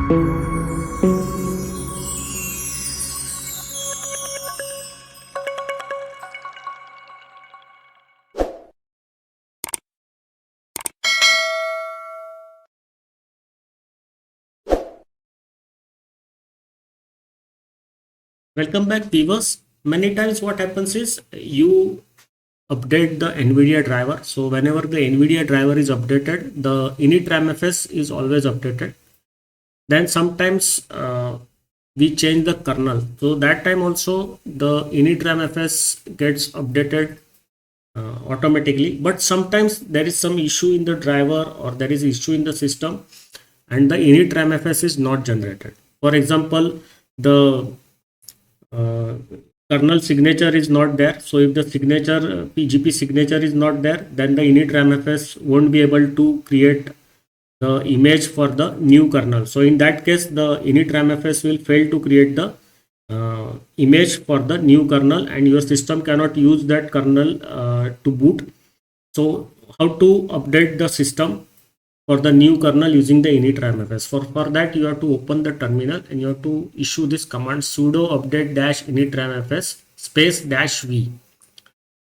Welcome back, viewers. Many times what happens is you update the NVIDIA driver. So whenever the NVIDIA driver is updated, the Initramfs is always updated. Then sometimes we change the kernel. So that time also the Initramfs gets updated automatically. But sometimes there is some issue in the driver or there is issue in the system and the Initramfs is not generated. For example, the uh, kernel signature is not there. So if the signature PGP signature is not there, then the Initramfs won't be able to create the image for the new kernel. So in that case, the Initramfs will fail to create the image for the new kernel, and your system cannot use that kernel to boot. So how to update the system for the new kernel using the Initramfs? For that, you have to open the terminal and you have to issue this command sudo update dash initramfs space dash v.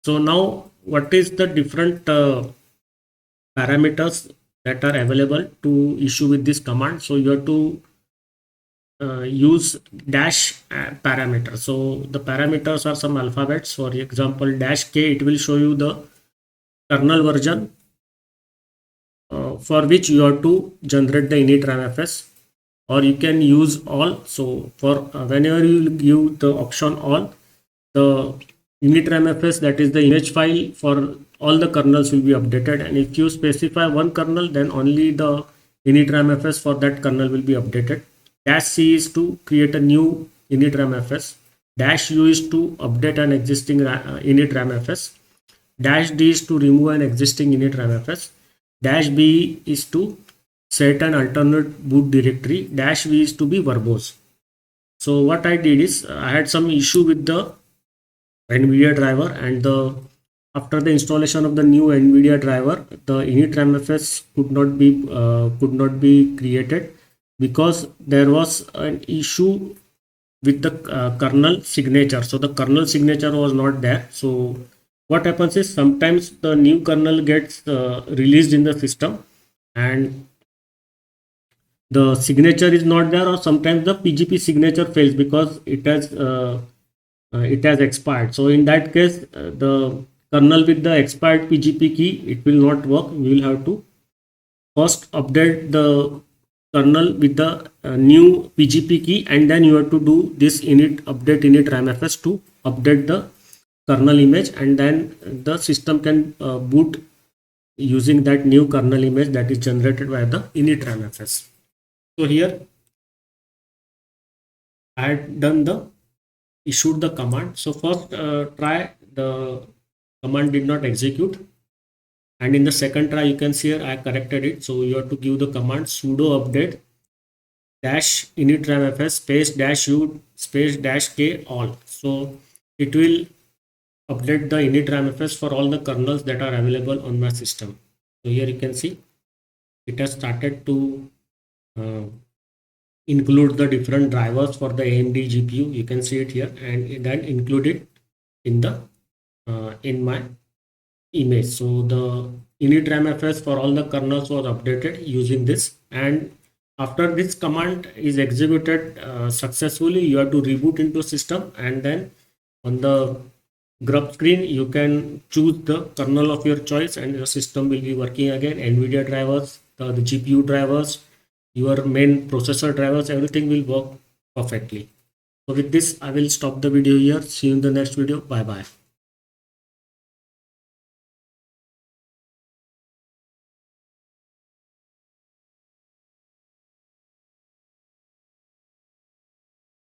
So now what is the different parameters that are available to issue with this command? So you have to use dash parameter. So the parameters are some alphabets. For example, dash k, it will show you the kernel version for which you have to generate the Initramfs, or you can use all. So for whenever you give the option all, the Initramfs, that is the image file for all the kernels, will be updated, and if you specify one kernel, then only the Initramfs for that kernel will be updated. Dash C is to create a new Initramfs. Dash U is to update an existing Initramfs. Dash D is to remove an existing Initramfs. Dash B is to set an alternate boot directory. Dash V is to be verbose. So what I did is I had some issue with the NVIDIA driver, and after the installation of the new NVIDIA driver, the Initramfs could not be created because there was an issue with the kernel signature. So the kernel signature was not there. So what happens is sometimes the new kernel gets released in the system and the signature is not there, or sometimes the PGP signature fails because it has expired. So in that case, the kernel with the expired PGP key, it will not work. We will have to first update the kernel with the new PGP key, and then you have to do this update Initramfs to update the kernel image, and then the system can boot using that new kernel image that is generated by the Initramfs. So here I had done the issued the command. So first try, the command did not execute, and in the second try you can see here I corrected it. So you have to give the command sudo update dash initramfs space dash u space dash k all. So it will update the Initramfs for all the kernels that are available on my system. So here you can see it has started to include the different drivers for the AMD GPU. You can see it here, and then include it in the in my image. So the Initramfs for all the kernels was updated using this, and after this command is executed successfully, you have to reboot into system, and then on the grub screen you can choose the kernel of your choice and your system will be working again. NVIDIA drivers, the GPU drivers, your main processor drivers, everything will work perfectly. So with this I will stop the video here. See you in the next video. Bye bye.